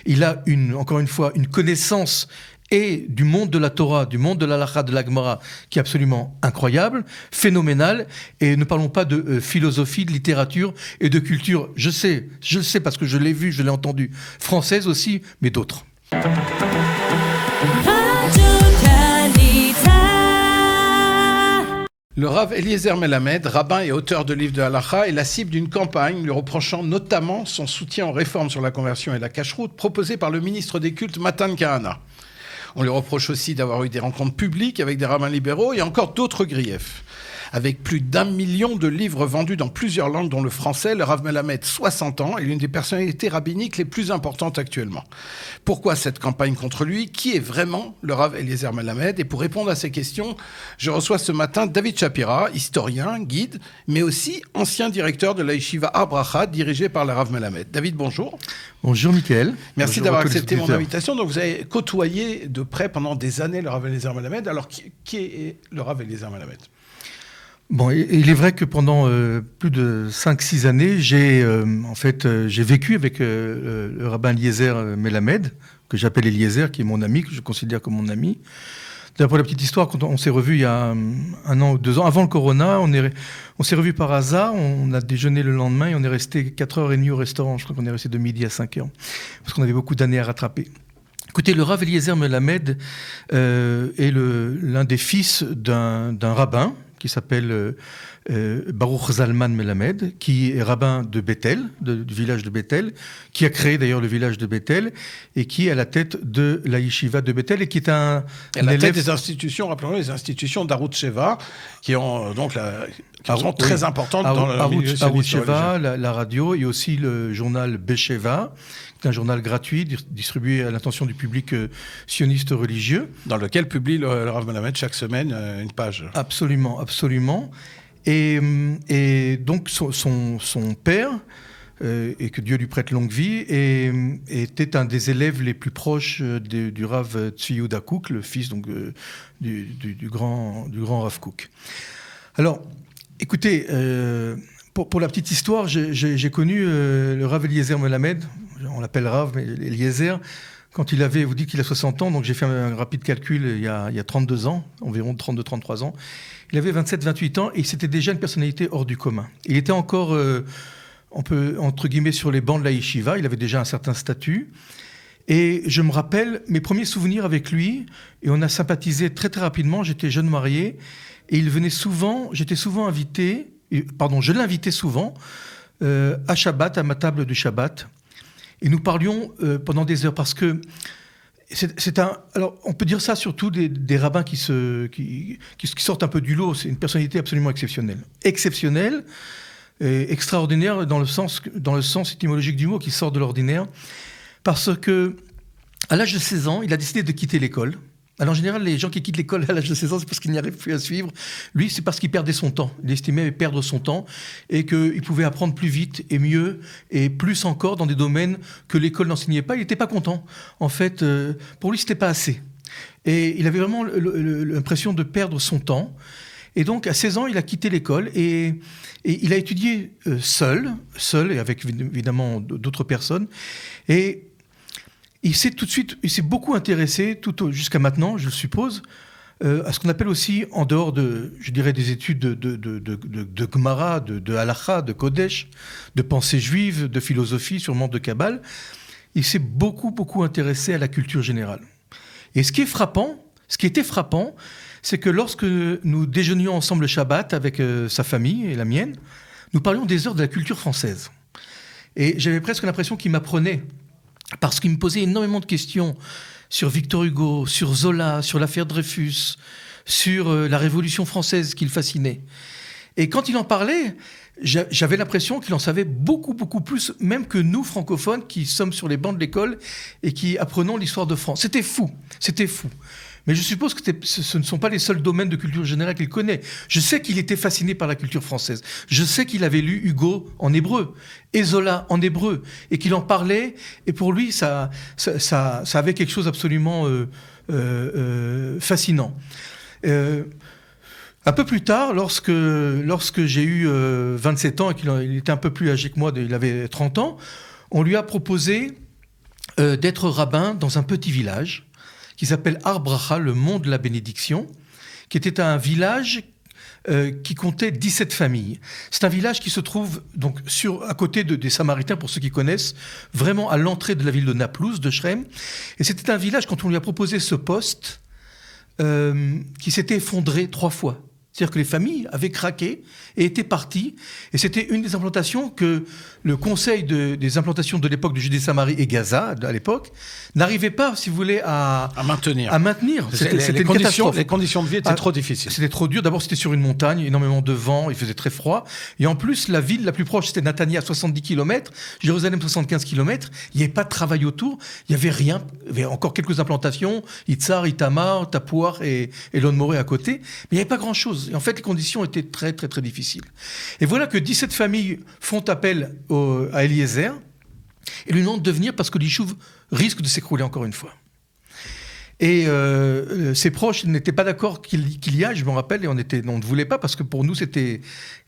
Il a encore une fois une connaissance et du monde de la Torah, du monde de l'Halakha, de la Gemara, qui est absolument incroyable, phénoménal. Et ne parlons pas de philosophie, de littérature et de culture. Je le sais parce que je l'ai vu, je l'ai entendu, française aussi, mais d'autres. Le Rav Eliezer Melamed, rabbin et auteur de livres de halakha, est la cible d'une campagne lui reprochant notamment son soutien aux réformes sur la conversion et la cacheroute proposées par le ministre des cultes Matan Kahana. On lui reproche aussi d'avoir eu des rencontres publiques avec des rabbins libéraux et encore d'autres griefs. Avec plus d'1 million de livres vendus dans plusieurs langues, dont le français, le Rav Melamed, 60 ans, est l'une des personnalités rabbiniques les plus importantes actuellement. Pourquoi cette campagne contre lui ? Qui est vraiment le Rav Eliezer Melamed ? Et pour répondre à ces questions, je reçois ce matin David Shapira, historien, guide, mais aussi ancien directeur de la Yeshiva Har Bracha, dirigée par le Rav Melamed. David, bonjour. Bonjour Mickaël. Merci bonjour d'avoir accepté mon invitation. Donc vous avez côtoyé de près pendant des années le Rav Eliezer Melamed. Alors qui est le Rav Eliezer Melamed ? Bon, il est vrai que pendant plus de 5-6 années, j'ai vécu avec le rabbin Eliezer Melamed, que j'appelle Eliezer, qui est mon ami, que je considère comme mon ami. D'ailleurs, pour la petite histoire, quand on s'est revus il y a 1 an ou 2 ans, avant le corona, on s'est revus par hasard, on a déjeuné le lendemain et on est resté 4h30 au restaurant. Je crois qu'on est resté de midi à 5h, parce qu'on avait beaucoup d'années à rattraper. Écoutez, le Rav Eliezer Melamed est l'un des fils d'un rabbin, qui s'appelle Baruch Zalman Melamed, qui est rabbin de Bethel, du village de Bethel, qui a créé d'ailleurs le village de Bethel, et qui est à la tête de la yeshiva de Bethel, et qui est à la tête des institutions, rappelons-le, les institutions d'Arutz Sheva, qui sont très importantes dans le milieu sioniste Arutz Sheva, la radio, et aussi le journal Besheva, qui est un journal gratuit distribué à l'intention du public sioniste religieux. Dans lequel publie le Rav Melamed chaque semaine une page. Absolument, absolument. Et donc son père, et que Dieu lui prête longue vie, était un des élèves les plus proches du Rav Tzvi Yehuda Kook, le fils donc, du grand Rav Kook. Alors, écoutez, pour la petite histoire, j'ai connu le Rav Eliezer Melamed, on l'appelle Rav, mais Eliezer, quand il avait, vous dites qu'il a 60 ans, donc j'ai fait un rapide calcul il y a 32 ans, environ 32-33 ans. Il avait 27-28 ans et c'était déjà une personnalité hors du commun. Il était encore, on peut, entre guillemets, sur les bancs de la yeshiva, il avait déjà un certain statut. Et je me rappelle mes premiers souvenirs avec lui, et on a sympathisé très très rapidement, j'étais jeune marié, et il venait souvent, je l'invitais souvent à Shabbat, à ma table du Shabbat. Et nous parlions pendant des heures parce que alors on peut dire ça surtout des rabbins qui sortent un peu du lot. C'est une personnalité absolument exceptionnelle, et extraordinaire dans le sens étymologique du mot, qui sort de l'ordinaire, parce que à l'âge de 16 ans, il a décidé de quitter l'école. Alors en général, les gens qui quittent l'école à l'âge de 16 ans, c'est parce qu'ils n'y arrivent plus à suivre. Lui, c'est parce qu'il perdait son temps. Il estimait perdre son temps et qu'il pouvait apprendre plus vite et mieux et plus encore dans des domaines que l'école n'enseignait pas. Il n'était pas content. En fait, pour lui, c'était pas assez. Et il avait vraiment l'impression de perdre son temps. Et donc, à 16 ans, il a quitté l'école et il a étudié seul et avec évidemment d'autres personnes. Et il s'est beaucoup intéressé, jusqu'à maintenant, je suppose, à ce qu'on appelle aussi, en dehors des études de Gemara, de Halakha, de Kodesh, de pensée juive, de philosophie, sûrement de Kabbale, il s'est beaucoup, beaucoup intéressé à la culture générale. Et ce qui était frappant, c'est que lorsque nous déjeunions ensemble le Shabbat avec sa famille et la mienne, nous parlions des heures de la culture française. Et j'avais presque l'impression qu'il m'apprenait, parce qu'il me posait énormément de questions sur Victor Hugo, sur Zola, sur l'affaire Dreyfus, sur la Révolution française qui le fascinait. Et quand il en parlait, j'avais l'impression qu'il en savait beaucoup, beaucoup plus, même que nous, francophones, qui sommes sur les bancs de l'école et qui apprenons l'histoire de France. C'était fou. Mais je suppose que ce ne sont pas les seuls domaines de culture générale qu'il connaît. Je sais qu'il était fasciné par la culture française. Je sais qu'il avait lu Hugo en hébreu et Zola en hébreu et qu'il en parlait. Et pour lui, ça avait quelque chose d'absolument fascinant. Un peu plus tard, lorsque j'ai eu 27 ans et qu'il était un peu plus âgé que moi, il avait 30 ans, on lui a proposé d'être rabbin dans un petit village qui s'appelle Har Bracha, le mont de la bénédiction, qui était un village qui comptait 17 familles. C'est un village qui se trouve donc à côté des Samaritains, pour ceux qui connaissent, vraiment à l'entrée de la ville de Naplouse, de Shrem. Et c'était un village, quand on lui a proposé ce poste, qui s'était effondré 3 fois. C'est-à-dire que les familles avaient craqué et étaient parties. Et c'était une des implantations que le conseil des implantations de l'époque de Judée-Samarie et Gaza, à l'époque, n'arrivait pas, si vous voulez, à maintenir. C'était une catastrophe. Les conditions de vie étaient trop difficiles. C'était trop dur. D'abord, c'était sur une montagne, énormément de vent, il faisait très froid. Et en plus, la ville la plus proche, c'était Natania, 70 km, Jérusalem, 75 km. Il n'y avait pas de travail autour. Il n'y avait rien. Il y avait encore quelques implantations, Itzar, Itamar, Tapouar et Elon Moré à côté. Mais il n'y avait pas grand-chose. Et en fait, les conditions étaient très, très, très difficiles. Et voilà que 17 familles font appel à Eliezer et lui demandent de venir parce que l'Yishuv risque de s'écrouler encore une fois. Et ses proches n'étaient pas d'accord qu'il y aille, je me rappelle, et on ne voulait pas parce que pour nous, c'était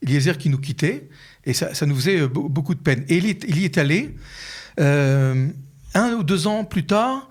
Eliezer qui nous quittait et ça nous faisait beaucoup de peine. Et il y est allé. 1 ou 2 ans plus tard,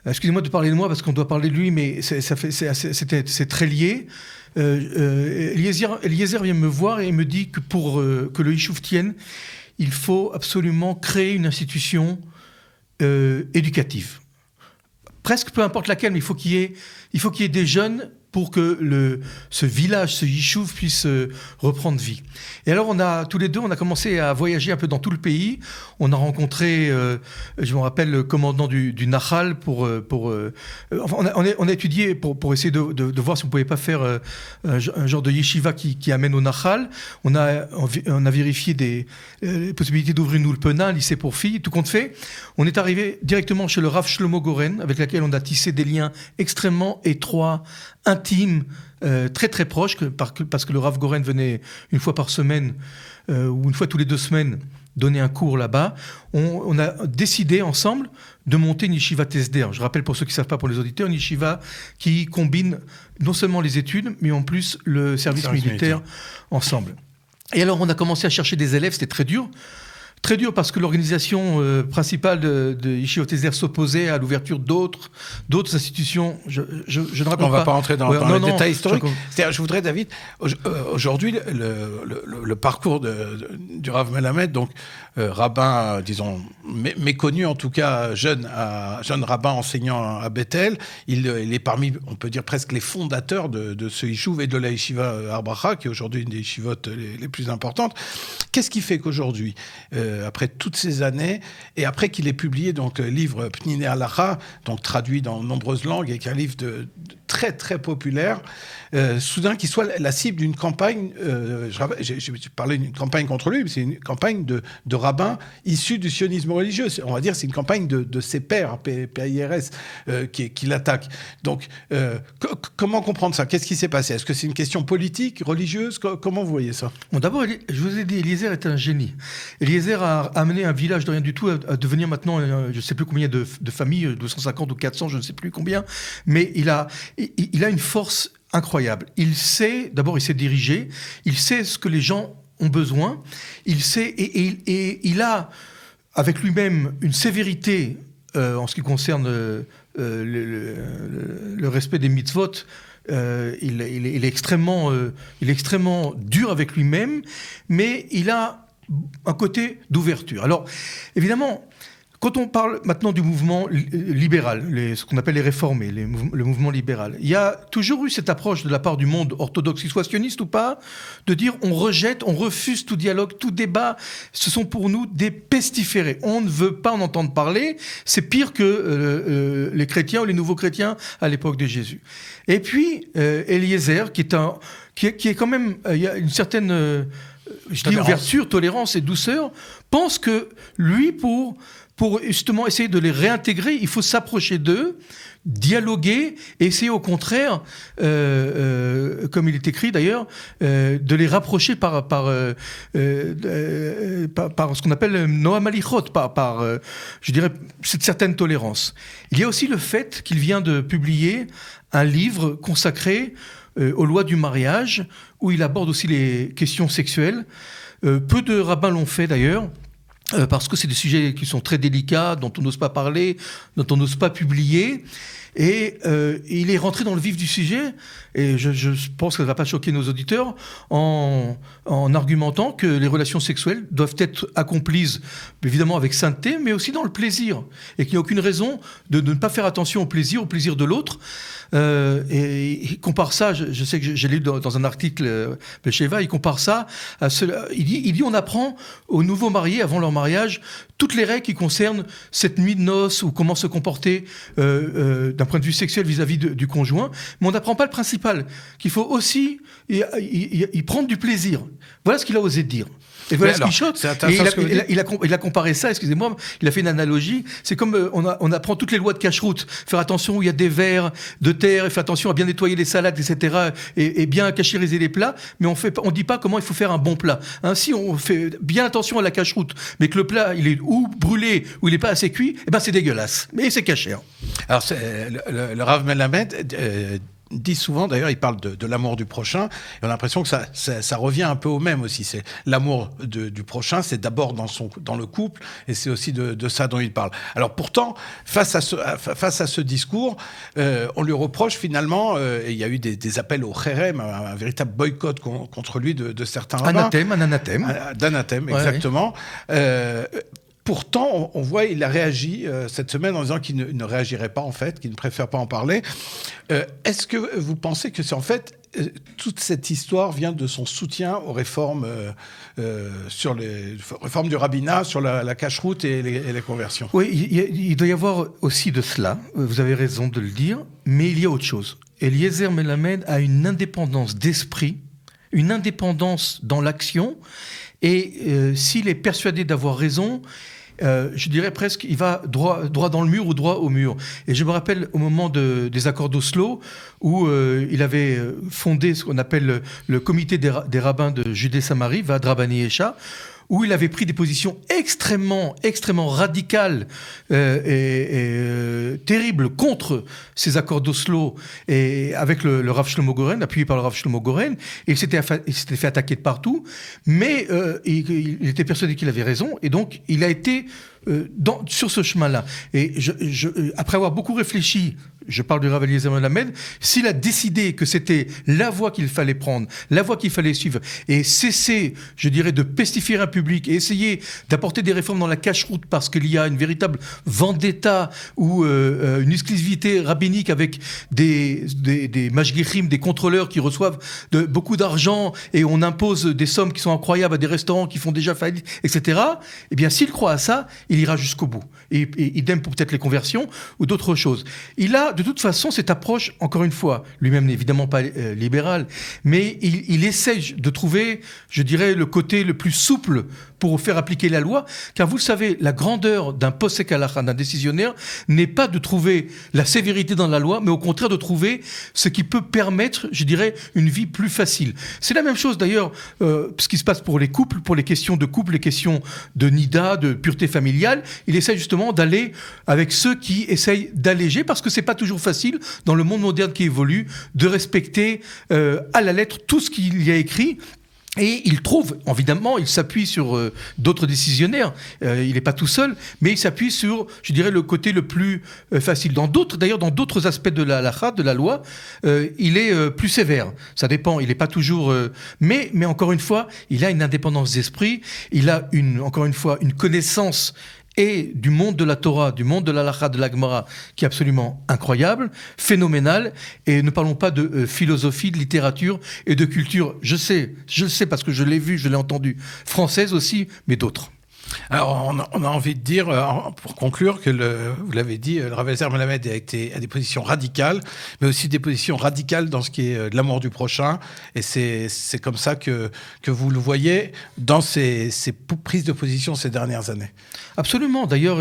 excusez-moi de parler de moi parce qu'on doit parler de lui, mais c'est très lié. Eliezer vient me voir et me dit que pour que le Yishuv tienne, il faut absolument créer une institution éducative. Presque peu importe laquelle, mais il faut qu'il y ait des jeunes pour que ce village, ce Yishuv puisse reprendre vie. Et alors, tous les deux, on a commencé à voyager un peu dans tout le pays. On a rencontré, je me rappelle, le commandant du Nahal on a étudié pour essayer de voir si on ne pouvait pas faire un genre de yeshiva qui amène au Nahal. On a vérifié les possibilités d'ouvrir une ulpena, un lycée pour filles. Tout compte fait, on est arrivé directement chez le Rav Shlomo Goren, avec lequel on a tissé des liens extrêmement étroits, intime, très très proche, parce que le Rav Goren venait une fois par semaine ou une fois tous les 2 semaines donner un cours là-bas. On a décidé ensemble de monter une yeshiva TSDR. Je rappelle pour ceux qui ne savent pas, pour les auditeurs, une yeshiva qui combine non seulement les études, mais en plus le service militaire ensemble. Et alors on a commencé à chercher des élèves, c'était très dur. Très dur parce que l'organisation principale de Yeshiva TSDR s'opposait à l'ouverture d'autres institutions. Je ne raconte pas. On ne va pas rentrer dans les détails historiques. Je voudrais, David, aujourd'hui, le parcours du Rav Melamed, donc rabbin, disons, méconnu en tout cas, jeune rabbin enseignant à Bethel, il est parmi, on peut dire, presque les fondateurs de ce Yishuv et de la Yeshiva Har Bracha, qui est aujourd'hui une des yeshivotes les plus importantes. Qu'est-ce qui fait qu'aujourd'hui, après toutes ces années, et après qu'il ait publié donc, le livre Pninei Halacha, donc traduit dans de nombreuses langues, et qui est un livre très très populaire, soudain qu'il soit la cible d'une campagne, j'ai parlé d'une campagne contre lui, mais c'est une campagne de rabbins issus du sionisme religieux. On va dire c'est une campagne de ses pairs, PAIRS, qui l'attaquent. Donc, comment comprendre ça? Qu'est-ce qui s'est passé? Est-ce que c'est une question politique, religieuse? Comment vous voyez ça? Bon, d'abord, je vous ai dit, Eliezer est un génie. Eliezer a amené un village de rien du tout à devenir maintenant, je ne sais plus combien de familles, 250 ou 400, je ne sais plus combien, mais il a une force incroyable. Il sait diriger, il sait ce que les gens ont besoin, il sait, et il a avec lui-même une sévérité en ce qui concerne le respect des mitzvot. Il est extrêmement dur avec lui-même, mais il a un côté d'ouverture. Alors, évidemment, quand on parle maintenant du mouvement libéral, ce qu'on appelle les réformés, le mouvement libéral, il y a toujours eu cette approche de la part du monde orthodoxe, qu'il soit sioniste ou pas, de dire on rejette, on refuse tout dialogue, tout débat. Ce sont pour nous des pestiférés. On ne veut pas en entendre parler. C'est pire que les chrétiens ou les nouveaux chrétiens à l'époque de Jésus. Et puis, Eliezer, qui est quand même... il y a une certaine... ouverture, tolérance et douceur, pense que lui, pour justement essayer de les réintégrer, il faut s'approcher d'eux, dialoguer, et essayer au contraire, comme il est écrit d'ailleurs, de les rapprocher par ce qu'on appelle Noam Alichot, par je dirais, cette certaine tolérance. Il y a aussi le fait qu'il vient de publier un livre consacré aux lois du mariage, où il aborde aussi les questions sexuelles. Peu de rabbins l'ont fait d'ailleurs. parce que c'est des sujets qui sont très délicats, dont on n'ose pas parler, dont on n'ose pas publier. Et il est rentré dans le vif du sujet, et je pense que ça ne va pas choquer nos auditeurs, en argumentant que les relations sexuelles doivent être accomplies, évidemment avec sainteté, mais aussi dans le plaisir, et qu'il n'y a aucune raison de ne pas faire attention au plaisir de l'autre. Et il compare ça, je sais que j'ai lu dans un article de Sheva, il compare ça à il dit on apprend aux nouveaux mariés, avant leur mariage, toutes les règles qui concernent cette nuit de noces, ou comment se comporter d'un point de vue sexuel vis-à-vis du conjoint, mais on n'apprend pas le principal, qu'il faut aussi y prendre du plaisir. Voilà ce qu'il a osé dire. Et voilà ce qui choque. Il a comparé ça, excusez-moi, il a fait une analogie. C'est comme on apprend toutes les lois de cache-route. Faire attention où il y a des vers de terre, et faire attention à bien nettoyer les salades, etc. Et bien cachériser les plats. Mais on dit pas comment il faut faire un bon plat. Si on fait bien attention à la cache-route, mais que le plat il est ou brûlé ou il n'est pas assez cuit, eh ben c'est dégueulasse. Mais c'est caché. Alors le Rav Melamed dit souvent, d'ailleurs, il parle de l'amour du prochain, et on a l'impression que ça revient un peu au même aussi. C'est l'amour du prochain, c'est d'abord dans le couple, et c'est aussi de ça dont il parle. Alors pourtant, face à ce discours, on lui reproche finalement, et il y a eu des appels au chérem, un véritable boycott contre lui de certains rabbins. Un anathème. D'anathème, exactement. Pourtant, on voit, il a réagi cette semaine en disant qu'il ne réagirait pas, en fait, qu'il ne préfère pas en parler. Est-ce que vous pensez que c'est en fait toute cette histoire vient de son soutien aux réformes sur les réformes du rabbinat, sur la cache-route et les conversions? Oui, il doit y avoir aussi de cela. Vous avez raison de le dire, mais il y a autre chose. Eliezer Melamed a une indépendance d'esprit, une indépendance dans l'action, et s'il est persuadé d'avoir raison, je dirais presque, il va droit dans le mur ou droit au mur. Et je me rappelle au moment des accords d'Oslo, où il avait fondé ce qu'on appelle le comité des rabbins de Judée-Samarie, Vad Rabbani Esha, où il avait pris des positions extrêmement radicales et terribles contre ces accords d'Oslo, et avec le Rav Shlomo Goren, appuyé par le Rav Shlomo Goren, et il s'était fait attaquer de partout, mais il était persuadé qu'il avait raison, et donc il a été sur ce chemin-là. Et après avoir beaucoup réfléchi, je parle du Rav Eliezer Melamed, s'il a décidé que c'était la voie qu'il fallait prendre, la voie qu'il fallait suivre, et cesser, je dirais, de pestifier un public, et essayer d'apporter des réformes dans la cache-route, parce qu'il y a une véritable vendetta ou une exclusivité rabbinique avec des mashgichim, des contrôleurs qui reçoivent beaucoup d'argent, et on impose des sommes qui sont incroyables à des restaurants qui font déjà faillite, etc. Eh bien, s'il croit à ça, il ira jusqu'au bout. Et idem pour peut-être les conversions ou d'autres choses. Il a de toute façon cette approche, encore une fois, lui-même n'est évidemment pas libéral, mais il essaie de trouver, je dirais, le côté le plus souple pour faire appliquer la loi, car vous le savez, la grandeur d'un posek halacha, d'un décisionnaire, n'est pas de trouver la sévérité dans la loi, mais au contraire de trouver ce qui peut permettre, je dirais, une vie plus facile. C'est la même chose d'ailleurs, ce qui se passe pour les couples, pour les questions de couple, les questions de nida, de pureté familiale. Il essaie justement d'aller avec ceux qui essayent d'alléger, parce que c'est pas toujours facile, dans le monde moderne qui évolue, de respecter à la lettre tout ce qu'il y a écrit. Et il trouve, évidemment, il s'appuie sur d'autres décisionnaires, il n'est pas tout seul, mais il s'appuie sur, je dirais, le côté le plus facile. Dans d'autres aspects de la halakha, de la loi, il est plus sévère. Ça dépend, il n'est pas toujours... mais encore une fois, il a une indépendance d'esprit, il a encore une fois une connaissance et du monde de la Torah, du monde de la halakha, de la Gemara, qui est absolument incroyable, phénoménal, et ne parlons pas de philosophie, de littérature et de culture, je le sais parce que je l'ai vu, je l'ai entendu, française aussi, mais d'autres. Alors, on a envie de dire, pour conclure, que vous l'avez dit, le Rav Eliezer Melamed a des positions radicales, mais aussi des positions radicales dans ce qui est de l'amour du prochain. Et c'est comme ça que vous le voyez dans ses prises de position ces dernières années. Absolument. D'ailleurs,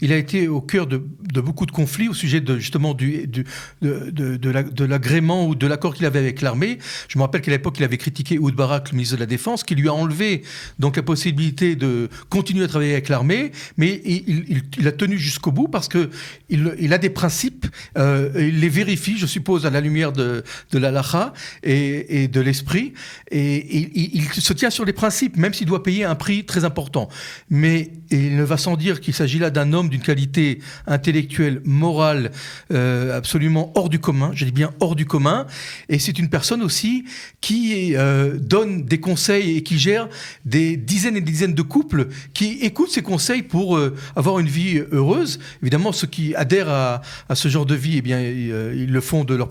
il a été au cœur de beaucoup de conflits au sujet justement de l'agrément ou de l'accord qu'il avait avec l'armée. Je me rappelle qu'à l'époque, il avait critiqué Ehud Barak, le ministre de la Défense, qui lui a enlevé donc la possibilité de continuer continue à travailler avec l'armée, mais il a tenu jusqu'au bout parce que il a des principes, il les vérifie, je suppose, à la lumière de l'halakha et de l'esprit, et il se tient sur les principes, même s'il doit payer un prix très important. Mais il ne va sans dire qu'il s'agit là d'un homme d'une qualité intellectuelle, morale, absolument hors du commun, je dis bien hors du commun, et c'est une personne aussi qui donne des conseils et qui gère des dizaines et des dizaines de couples qui écoutent ces conseils pour avoir une vie heureuse. Évidemment, ceux qui adhèrent à ce genre de vie, eh bien, ils le font de leur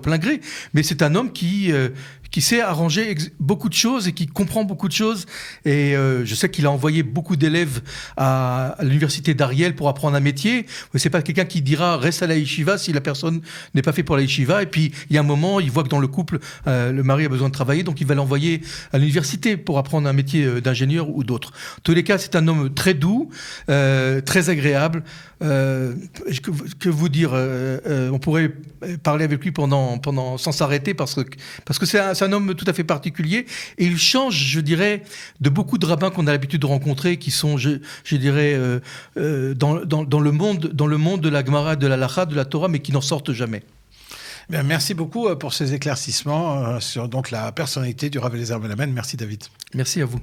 plein gré, mais c'est un homme qui sait arranger beaucoup de choses et qui comprend beaucoup de choses. Et je sais qu'il a envoyé beaucoup d'élèves à l'université d'Ariel pour apprendre un métier. C'est pas quelqu'un qui dira reste à la yeshiva si la personne n'est pas faite pour la yeshiva. Et puis il y a un moment, il voit que dans le couple, le mari a besoin de travailler, donc il va l'envoyer à l'université pour apprendre un métier d'ingénieur ou d'autre. En tous les cas, c'est un homme très doux, très agréable. Que vous dire, on pourrait parler avec lui pendant sans s'arrêter parce que c'est un homme tout à fait particulier et il change, je dirais, de beaucoup de rabbins qu'on a l'habitude de rencontrer qui sont, je dirais, dans le monde de la Gemara, de la Halakha, de la Torah, mais qui n'en sortent jamais. Bien, merci beaucoup pour ces éclaircissements sur donc la personnalité du Rav Eliezer Ben Hamed. Merci David. Merci à vous.